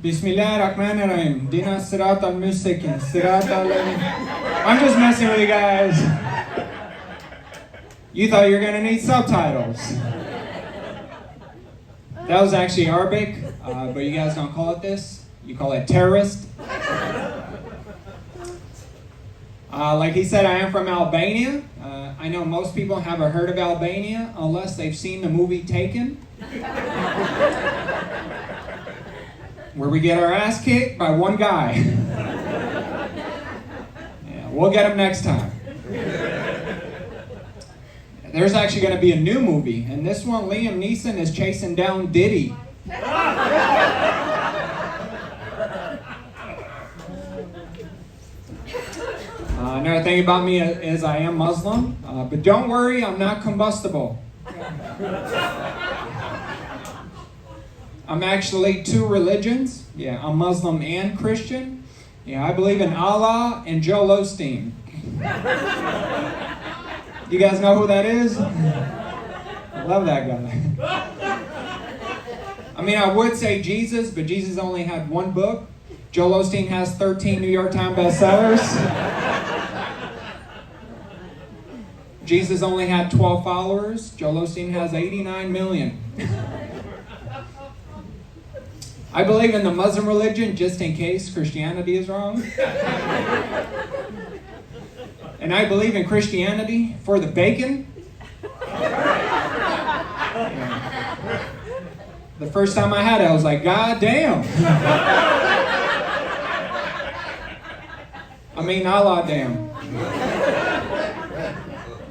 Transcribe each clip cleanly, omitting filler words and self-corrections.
Bismillahirrahmanirrahim. Dina sirat al-mustaqim. I'm just messing with you guys. You thought you were going to need subtitles. That was actually Arabic, but you guys don't call it this. You call it terrorist. Like he said, I am from Albania. I know most people haven't heard of Albania unless they've seen the movie Taken, where we get our ass kicked by one guy. Yeah, we'll get him next time. There's actually going to be a new movie, and this one, Liam Neeson is chasing down Diddy. Another thing about me is I am Muslim, but don't worry, I'm not combustible. I'm actually two religions. Yeah, I'm Muslim and Christian. Yeah, I believe in Allah and Joel Osteen. You guys know who that is? I love that guy. I mean, I would say Jesus, but Jesus only had one book. Joel Osteen has 13 New York Times bestsellers. Jesus only had 12 followers. Joel Osteen has 89 million. I believe in the Muslim religion just in case Christianity is wrong. And I believe in Christianity for the bacon. Yeah. The first time I had it, I was like, God damn. I mean, Allah damn.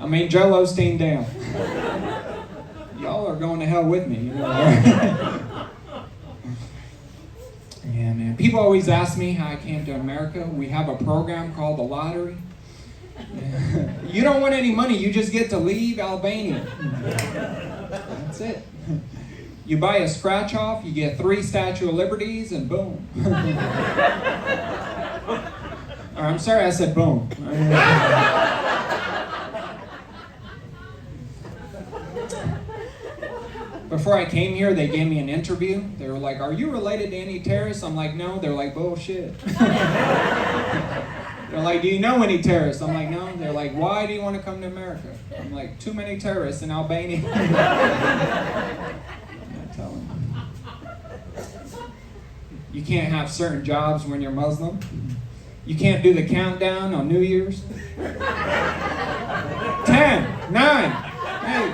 I mean, Joel Osteen damn. Y'all are going to hell with me. You know? Yeah, man. People always ask me how I came to America. We have a program called the lottery. You don't win any money, you just get to leave Albania. That's it. You buy a scratch off, you get 3 Statue of Liberties, and boom. Or, I'm sorry I said boom. Before I came here, they gave me an interview. They were like, are you related to any terrorists? I'm like, no. They're like, bullshit. They're like, do you know any terrorists? I'm like, no. They're like, why do you want to come to America? I'm like, too many terrorists in Albania. I tell them. You can't have certain jobs when you're Muslim. You can't do the countdown on New Year's. 10, 9, 8.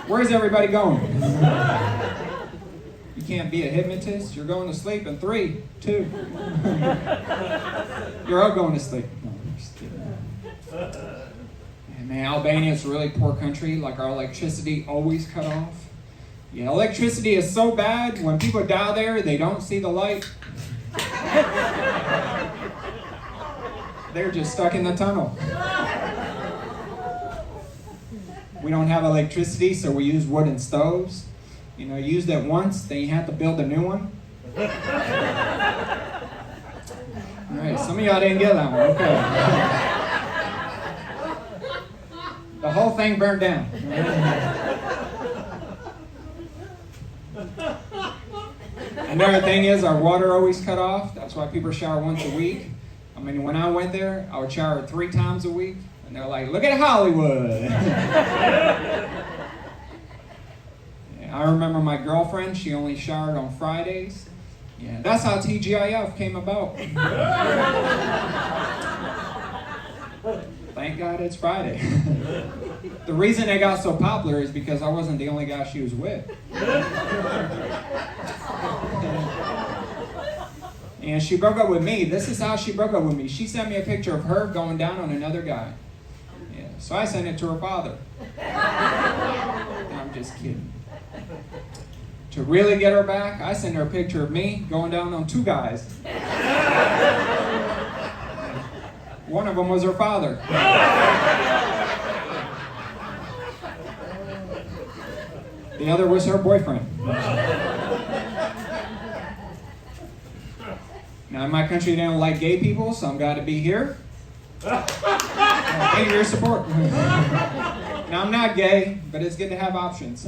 Where's everybody going? You can't be a hypnotist. You're going to sleep in 3, 2. You're all going to sleep. No, I'm just kidding. Yeah, man, Albania is a really poor country. Like, our electricity always cut off. Yeah, electricity is so bad, when people die there, they don't see the light. They're just stuck in the tunnel. We don't have electricity, so we use wooden stoves. You know, you used it once, then you have to build a new one. All right, some of y'all didn't get that one. Okay. The whole thing burned down. Another thing is our water always cut off. That's why people shower once a week. I mean, when I went there, I would shower 3 times a week. And they're like, look at Hollywood. I remember my girlfriend, she only showered on Fridays. Yeah, that's how TGIF came about. Thank God it's Friday. The reason it got so popular is because I wasn't the only guy she was with. And she broke up with me. This is how she broke up with me. She sent me a picture of her going down on another guy. Yeah, so I sent it to her father. I'm just kidding. To really get her back, I sent her a picture of me going down on 2 guys. One of them was her father. The other was her boyfriend. Now, in my country, they don't like gay people, so I'm glad to be here. Thank you for your support. Now, I'm not gay, but it's good to have options.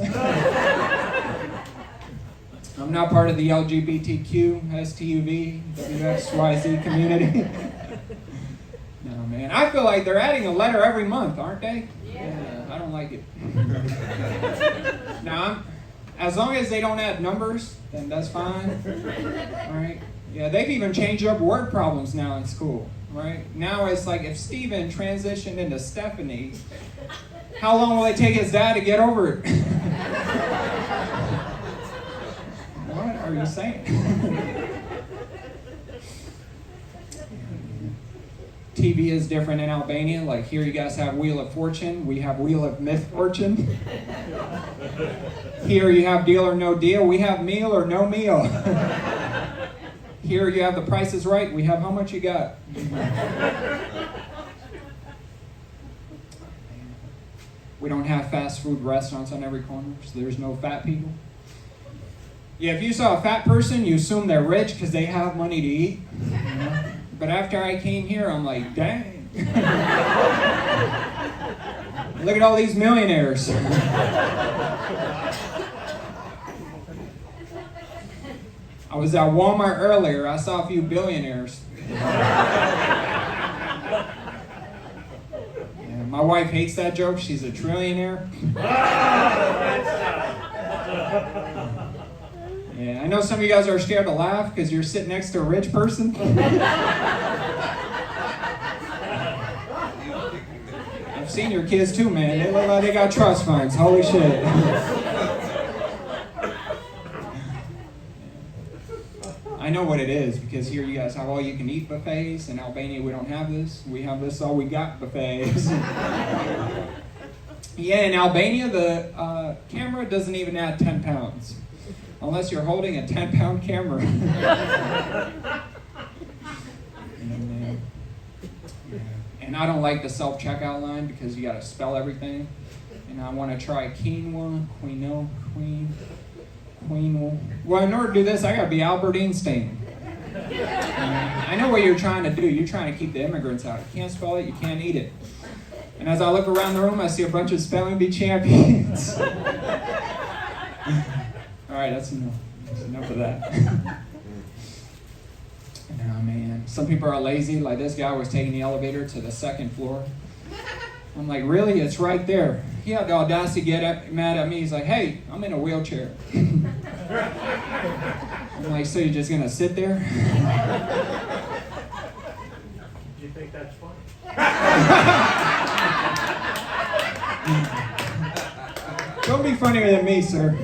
I'm not part of the LGBTQ, STUV, WXYZ community. No, man. I feel like they're adding a letter every month, aren't they? Yeah. I don't like it. Now, as long as they don't add numbers, then that's fine. All right. Yeah, they've even changed up word problems now in school. Right? Now it's like if Steven transitioned into Stephanie, how long will it take his dad to get over it? What are you saying? TV is different in Albania. Like here you guys have Wheel of Fortune. We have Wheel of Misfortune. Here you have Deal or No Deal. We have Meal or No Meal. Here you have The Price is Right. We have How Much You Got. We don't have fast food restaurants on every corner, so there's no fat people. Yeah, if you saw a fat person, you assume they're rich because they have money to eat. You know? But after I came here, I'm like, dang. Look at all these millionaires. I was at Walmart earlier. I saw a few billionaires. Yeah, my wife hates that joke. She's a trillionaire. Yeah, I know some of you guys are scared to laugh because you're sitting next to a rich person. I've seen your kids too, man. They look like they got trust funds. Holy shit. I know what it is because here you guys have all you can eat buffets. In Albania we don't have this. We have this all we got buffets. Yeah, in Albania the camera doesn't even add 10 pounds. Unless you're holding a 10-pound camera. And I don't like the self-checkout line because you got to spell everything. And I want to try quinoa, queen. Well, in order to do this, I got to be Albert Einstein. I know what you're trying to do. You're trying to keep the immigrants out. You can't spell it, you can't eat it. And as I look around the room, I see a bunch of spelling bee champions. All right, that's enough. That's enough of that. Oh, man. Some people are lazy. Like this guy was taking the elevator to the second floor. I'm like, really? It's right there. He had the audacity to get mad at me. He's like, hey, I'm in a wheelchair. I'm like, so you're just going to sit there? Do you think that's funny? Don't be funnier than me, sir.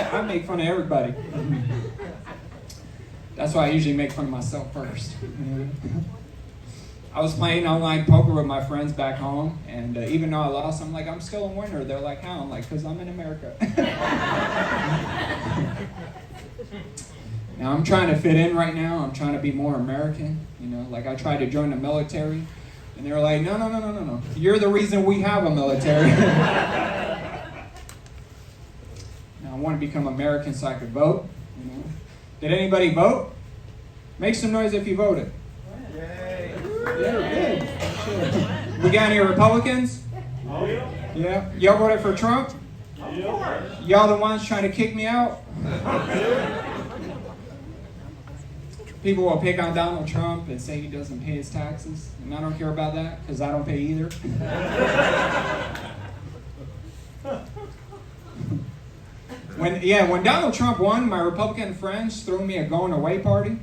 I make fun of everybody. That's why I usually make fun of myself first. I was playing online poker with my friends back home, and even though I lost, I'm like, I'm still a winner. They're like, how? I'm like, because I'm in America. Now, I'm trying to fit in right now. I'm trying to be more American. You know, like I tried to join the military, and they were like, no. You're the reason we have a military. Now, I want to become American so I could vote. You know. Did anybody vote? Make some noise if you voted. Yay. Yeah, good. We got any Republicans? Oh, yeah. Yeah. Y'all voted for Trump? Yeah. Y'all the ones trying to kick me out? People will pick on Donald Trump and say he doesn't pay his taxes. And I don't care about that because I don't pay either. When Donald Trump won, my Republican friends threw me a going away party.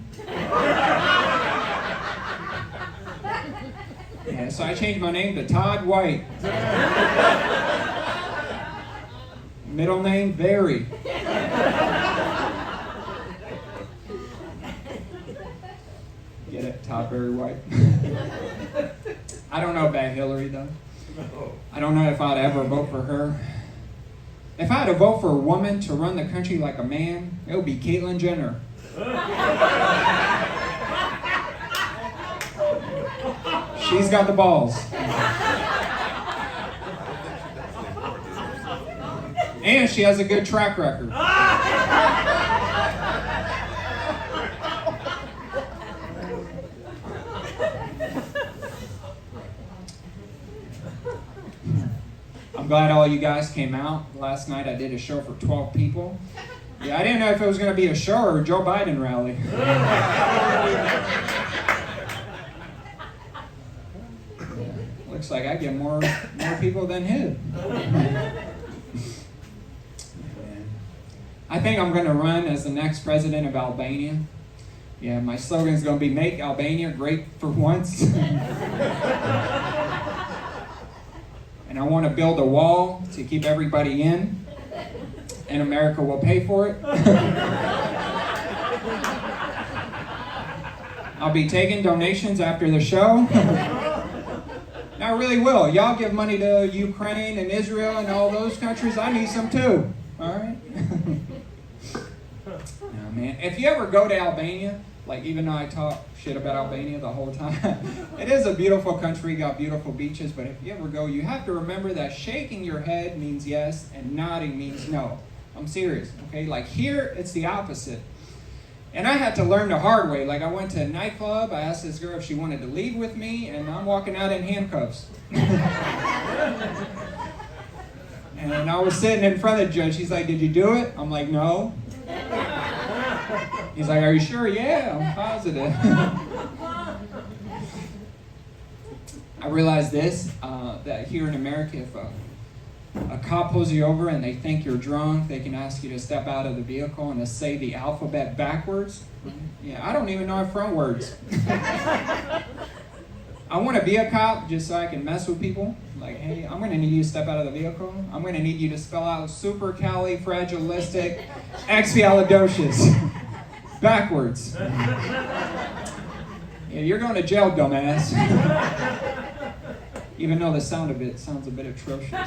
Yeah, so I changed my name to Todd White. Middle name, Barry. Get it? Todd Barry White. I don't know about Hillary, though. I don't know if I'd ever vote for her. If I had to vote for a woman to run the country like a man, it would be Caitlyn Jenner. She's got the balls. And she has a good track record. I'm glad all you guys came out. Last night I did a show for 12 people. Yeah, I didn't know if it was going to be a show or a Joe Biden rally. Looks like I get more people than him. I think I'm going to run as the next president of Albania. Yeah, my slogan is going to be "Make Albania Great for Once." And I want to build a wall to keep everybody in, and America will pay for it. I'll be taking donations after the show. I really will. Y'all give money to Ukraine and Israel and all those countries. I need some too. All right? No, man. If you ever go to Albania, like even though I talk shit about Albania the whole time, it is a beautiful country, got beautiful beaches, but if you ever go, you have to remember that shaking your head means yes and nodding means no. I'm serious, okay? Like here, it's the opposite. And I had to learn the hard way. Like I went to a nightclub, I asked this girl if she wanted to leave with me, and I'm walking out in handcuffs. And I was sitting in front of the judge. She's like, "Did you do it?" I'm like, "No." He's like, "Are you sure?" "Yeah, I'm positive." I realized this, that here in America, if a cop pulls you over and they think you're drunk, they can ask you to step out of the vehicle and to say the alphabet backwards. Yeah, I don't even know it frontwards. I want to be a cop just so I can mess with people. Like, hey, I'm going to need you to step out of the vehicle. I'm going to need you to spell out supercalifragilisticexpialidocious backwards. Yeah, you're going to jail, dumbass. Even though the sound of it sounds a bit atrocious. Are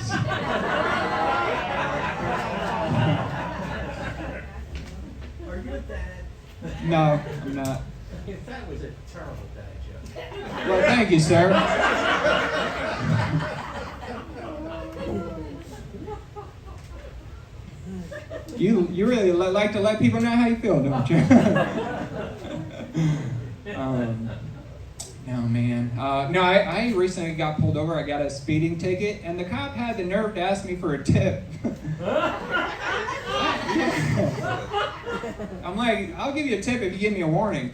you a dad? No, I'm not. That was a terrible dad joke. Well, thank you, sir. You really like to let people know how you feel, don't you? No, man. No, I recently got pulled over. I got a speeding ticket, and the cop had the nerve to ask me for a tip. I'm like, "I'll give you a tip if you give me a warning."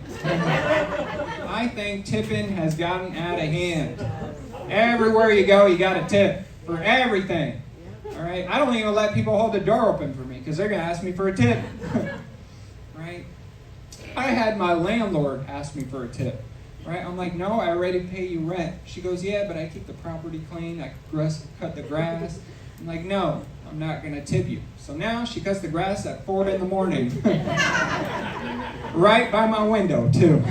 I think tipping has gotten out of hand. Everywhere you go, you got a tip for everything. All right? I don't even let people hold the door open for me because they're going to ask me for a tip. Right? I had my landlord ask me for a tip. Right? I'm like, "No, I already pay you rent." She goes, "Yeah, but I keep the property clean. I cut the grass." I'm like, "No, I'm not going to tip you." So now she cuts the grass at 4 in the morning. Right by my window, too.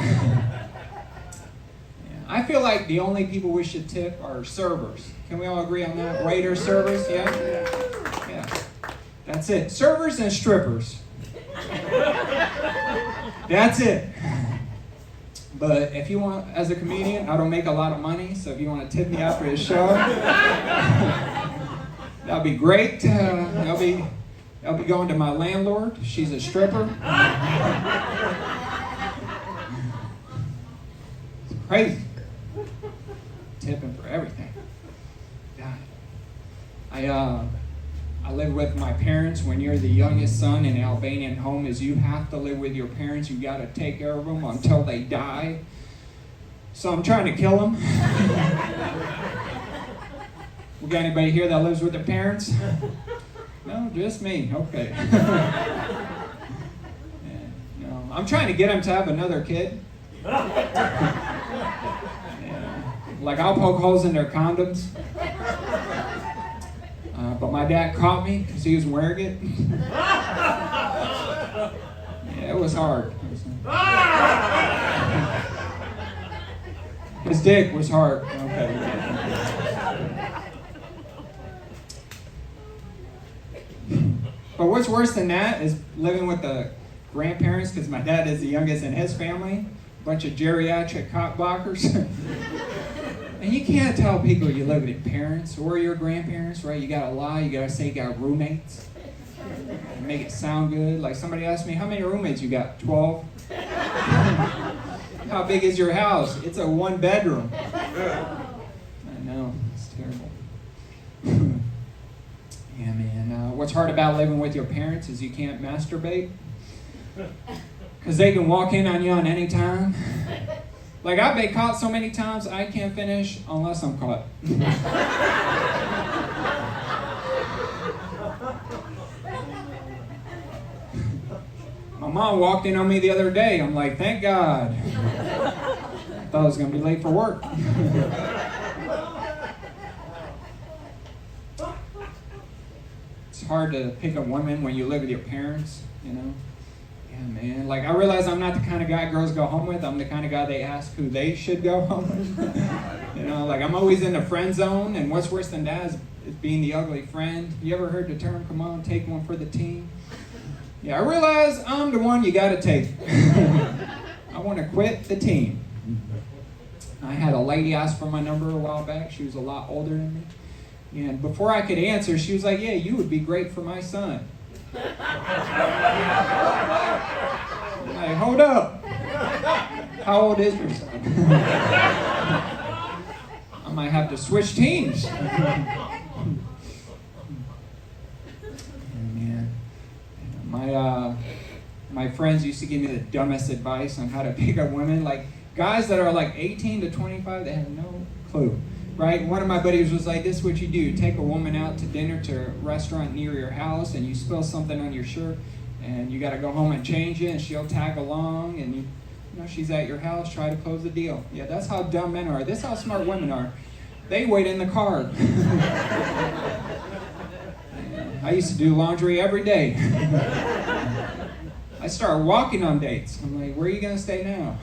I feel like the only people we should tip are servers. Can we all agree on that? Waiters, servers, yeah? Yeah. That's it. Servers and strippers. That's it. But if you want, as a comedian, I don't make a lot of money, so if you want to tip me after the show, that'd be great. I'll be going to my landlord. She's a stripper. It's crazy. Tipping for everything. God. I live with my parents. When you're the youngest son in an Albanian home, is you have to live with your parents. You got to take care of them until they die. So I'm trying to kill them. We got anybody here that lives with their parents? No, just me. Okay. Yeah, no, I'm trying to get them to have another kid. Yeah. Like I'll poke holes in their condoms. But my dad caught me because he was wearing it. Yeah, it was hard. His dick was hard. Okay. But what's worse than that is living with the grandparents, because my dad is the youngest in his family. A bunch of geriatric cockblockers. And you can't tell people you live with your parents or your grandparents, right? You gotta lie, you gotta say you got roommates. Make it sound good. Like somebody asked me, "How many roommates you got?" 12. How big is your house? It's a 1-bedroom. I know, it's terrible. what's hard about living with your parents is you can't masturbate. Because they can walk in on you on any time. Like, I've been caught so many times, I can't finish unless I'm caught. My mom walked in on me the other day. I'm like, thank God. I thought I was going to be late for work. It's hard to pick a woman when you live with your parents, you know? Yeah, man. Like, I realize I'm not the kind of guy girls go home with. I'm the kind of guy they ask who they should go home with. You know, like, I'm always in the friend zone, and what's worse than that is being the ugly friend. You ever heard the term, come on, take one for the team? Yeah, I realize I'm the one you gotta take. I want to quit the team. I had a lady ask for my number a while back. She was a lot older than me. And before I could answer, she was like, yeah, you would be great for my son. I'm like, hold up. How old is your son? I might have to switch teams. My friends used to give me the dumbest advice on how to pick up women. Like, guys that are like 18 to 25, they have no clue, right? One of my buddies was like, this is what you do. You take a woman out to dinner to a restaurant near your house, and you spill something on your shirt, and you got to go home and change it, and she'll tag along, and you know, she's at your house, try to close the deal. Yeah, that's how dumb men are. This is how smart women are. They wait in the car. I used to do laundry every day. I started walking on dates. I'm like, where are you going to stay now?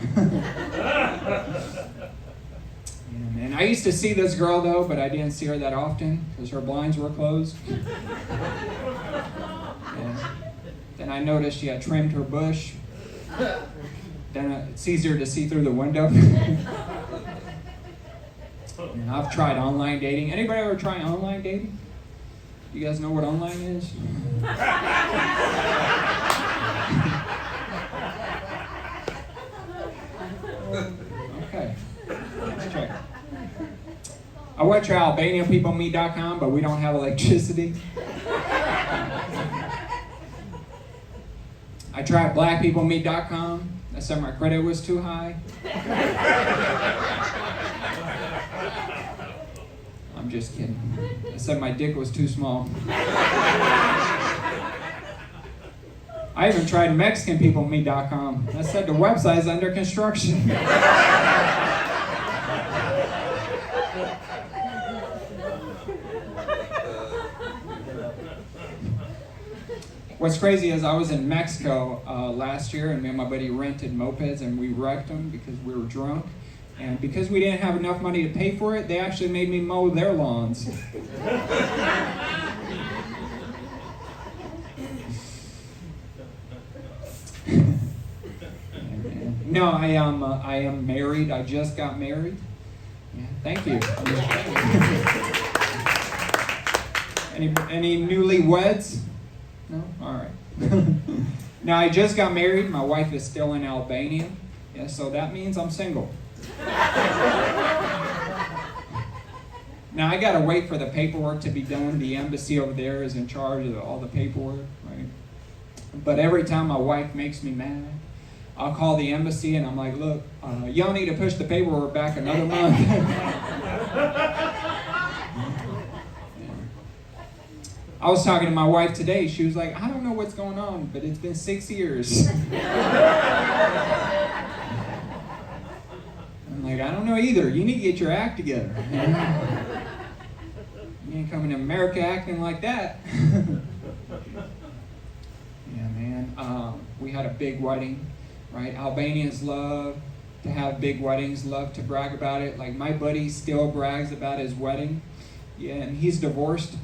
Yeah, man. I used to see this girl, though, but I didn't see her that often because her blinds were closed. Yeah. Then I noticed she had trimmed her bush. Then it's easier to see through the window. And I've tried online dating. Anybody ever try online dating? You guys know what online is? Okay, let's check. I went to AlbanianPeopleMeet.com, but we don't have electricity. I tried BlackPeopleMeet.com. I said my credit was too high. I'm just kidding. I said my dick was too small. I even tried MexicanPeopleMeet.com. I said the website is under construction. What's crazy is I was in Mexico last year, and me and my buddy rented mopeds, and we wrecked them because we were drunk. And because we didn't have enough money to pay for it, they actually made me mow their lawns. No, I am married. I just got married. Yeah, thank you. Any newlyweds? No? All right. Now, I just got married. My wife is still in Albania. Yeah, so that means I'm single. Now, I got to wait for the paperwork to be done. The embassy over there is in charge of all the paperwork, right? But every time my wife makes me mad, I'll call the embassy and I'm like, look, y'all need to push the paperwork back another month. I was talking to my wife today. She was like, I don't know what's going on, but it's been 6 years. I'm like, I don't know either. You need to get your act together. You ain't coming to America acting like that. Yeah, man. We had a big wedding, right? Albanians love to have big weddings, love to brag about it. Like, my buddy still brags about his wedding. Yeah, and he's divorced.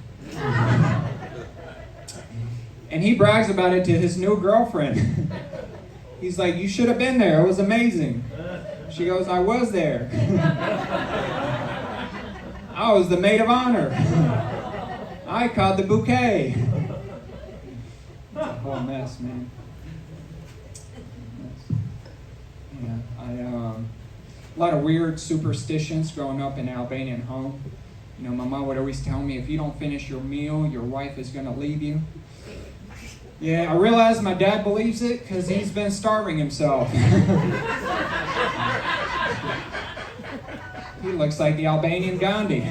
And he brags about it to his new girlfriend. He's like, you should have been there. It was amazing. She goes, I was there. I was the maid of honor. I caught the bouquet. It's a whole mess, man. Yeah, a lot of weird superstitions growing up in an Albanian home. You know, my mom would always tell me, if you don't finish your meal, your wife is going to leave you. Yeah, I realize my dad believes it because he's been starving himself. He looks like the Albanian Gandhi.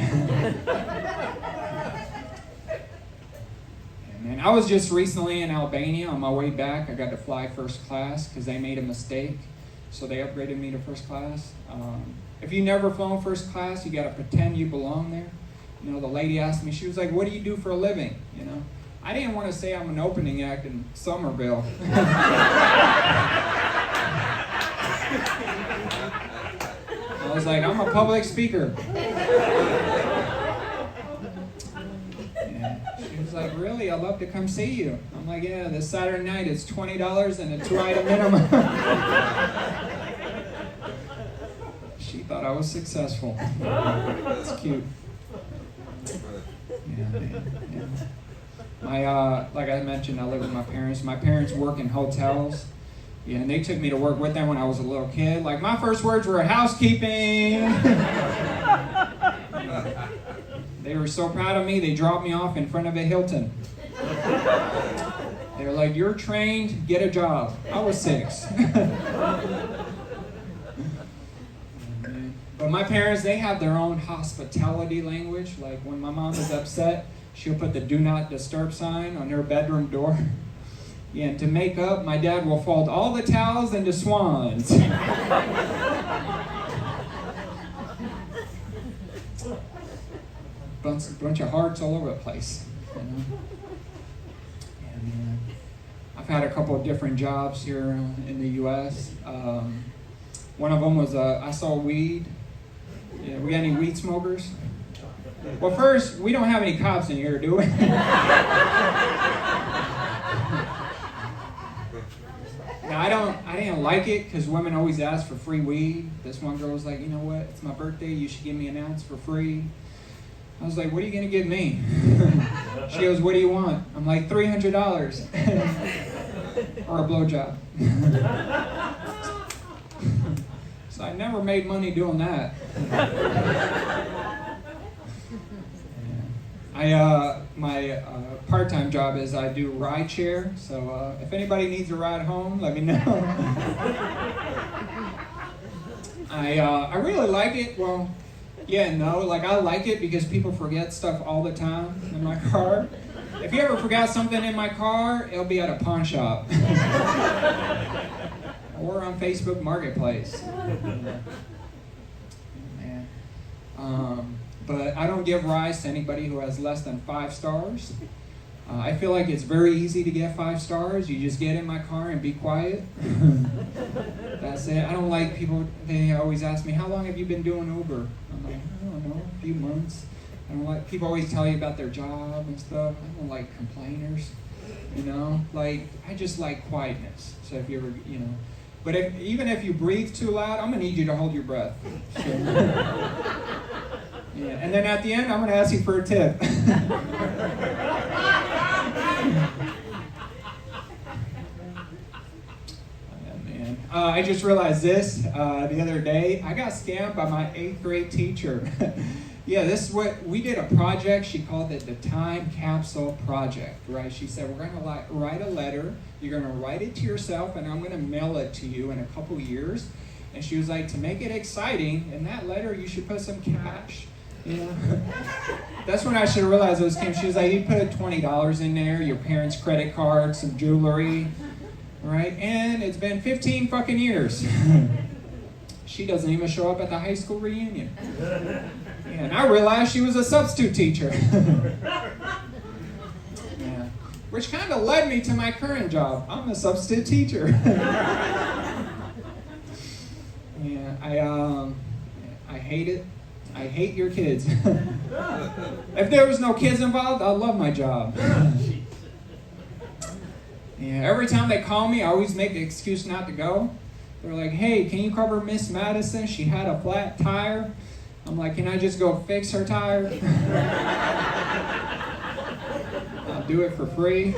And I was just recently in Albania on my way back. I got to fly first class because they made a mistake. So they upgraded me to first class. If you never flown first class, you got to pretend you belong there. You know, the lady asked me, she was like, what do you do for a living? You know, I didn't want to say I'm an opening act in Somerville. I was like, I'm a public speaker. Yeah. She was like, really? I'd love to come see you. I'm like, yeah, this Saturday night it's $20 and a 2-item minimum. She thought I was successful. That's cute. Yeah, man. Yeah. Like I mentioned, I live with my parents. My parents work in hotels. Yeah, and they took me to work with them when I was a little kid. Like, my first words were housekeeping. They were so proud of me, they dropped me off in front of a Hilton. They were like, you're trained, get a job. I was 6. But my parents, they have their own hospitality language. Like, when my mom is upset, she'll put the do not disturb sign on her bedroom door. Yeah, and to make up, my dad will fold all the towels into swans. Bunch of hearts all over the place. You know? And, I've had a couple of different jobs here in the U.S. One of them was I saw weed. Yeah, we got any weed smokers? Well, first, we don't have any cops in here, do we? Now, I didn't like it because women always ask for free weed. This one girl was like, you know what? It's my birthday. You should give me an ounce for free. I was like, what are you going to give me? She goes, what do you want? I'm like, $300 or a blowjob. So I never made money doing that. My part-time job is I do ride share, so if anybody needs a ride home, let me know. I really like it. Well, yeah, no, like I like it because people forget stuff all the time in my car. If you ever forgot something in my car, it'll be at a pawn shop. Or on Facebook Marketplace. Man. But I don't give rides to anybody who has less than 5 stars. I feel like it's very easy to get 5 stars. You just get in my car and be quiet. That's it. I don't like people, they always ask me, how long have you been doing Uber? I'm like, I don't know, a few months. I don't like, people always tell you about their job and stuff. I don't like complainers, you know? Like, I just like quietness. So if you ever, you know, but even if you breathe too loud, I'm gonna need you to hold your breath. So, yeah, and then at the end, I'm gonna ask you for a tip. I just realized this the other day. I got scammed by my 8th grade teacher. Yeah, this is what, we did a project. She called it the Time Capsule Project, right? She said, we're going to write a letter. You're going to write it to yourself, and I'm going to mail it to you in a couple years. And she was like, to make it exciting, in that letter, you should put some cash. You know? That's when I should have realized it was scam. She was like, you put $20 in there, your parents' credit card, some jewelry. Right? And it's been 15 fucking years. She doesn't even show up at the high school reunion. And I realized she was a substitute teacher. Yeah. Which kind of led me to my current job. I'm a substitute teacher. Yeah, I hate it. I hate your kids. If there was no kids involved, I'd love my job. Yeah, every time they call me, I always make the excuse not to go. They're like, hey, can you cover Miss Madison? She had a flat tire. I'm like, can I just go fix her tire? I'll do it for free.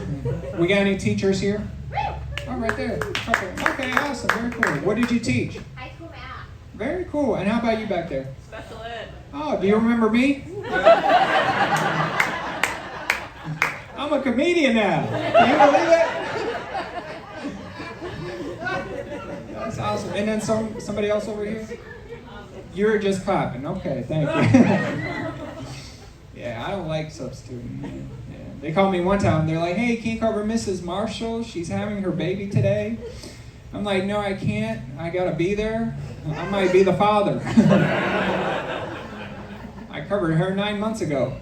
We got any teachers here? Oh, right there. Okay, awesome. Very cool. What did you teach? High school math. Very cool. And how about you back there? Special ed. Oh, do you remember me? I'm a comedian now. Can you believe it? That's awesome. And then somebody else over here? You're just clapping. Okay, thank you. Yeah, I don't like substituting. Yeah. They called me one time. They're like, hey, can you cover Mrs. Marshall? She's having her baby today. I'm like, no, I can't. I got to be there. I might be the father. I covered her 9 months ago.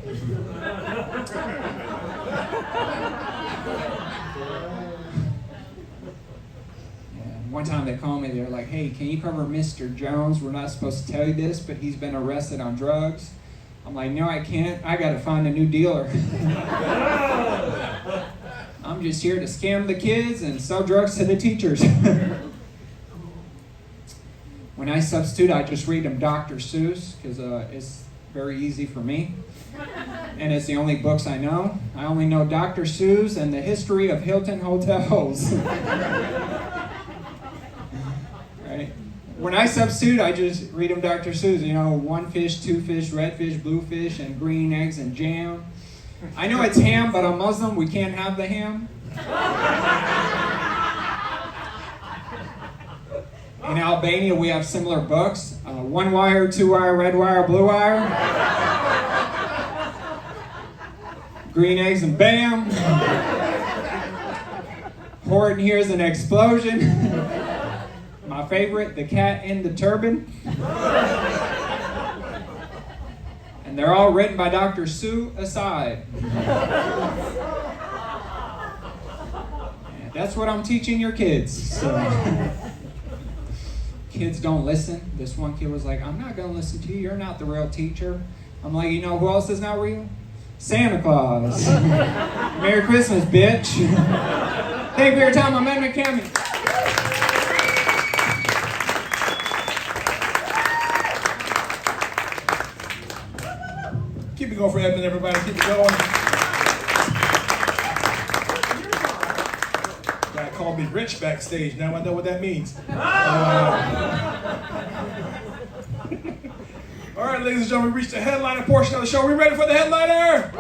One time they called me, they're like, hey, can you cover Mr. Jones? We're not supposed to tell you this, but he's been arrested on drugs. I'm like, no, I can't. I got to find a new dealer. I'm just here to scam the kids and sell drugs to the teachers. When I substitute, I just read them Dr. Seuss, because it's very easy for me. And it's the only books I know. I only know Dr. Seuss and the history of Hilton hotels. Right? When I substitute, I just read them Dr. Seuss. You know, 1 fish, 2 fish, red fish, blue fish, and green eggs and jam. I know it's ham, but I'm Muslim. We can't have the ham. In Albania, we have similar books. 1 wire, 2 wire, red wire, blue wire. Green eggs and bam. Horton hears an explosion. My favorite, the cat in the turban. And they're all written by Dr. Seuss aside. Yeah, that's what I'm teaching your kids. So. Kids don't listen. This one kid was like, I'm not going to listen to you. You're not the real teacher. I'm like, you know who else is not real? Santa Claus. Merry Christmas, bitch. Thank you for your time. I'm Edmond Cami. Keep it going for Edmond, everybody. Keep it going. Guy called me rich backstage. Now I know what that means. All right, ladies and gentlemen, we reached the headliner portion of the show. We ready for the headliner?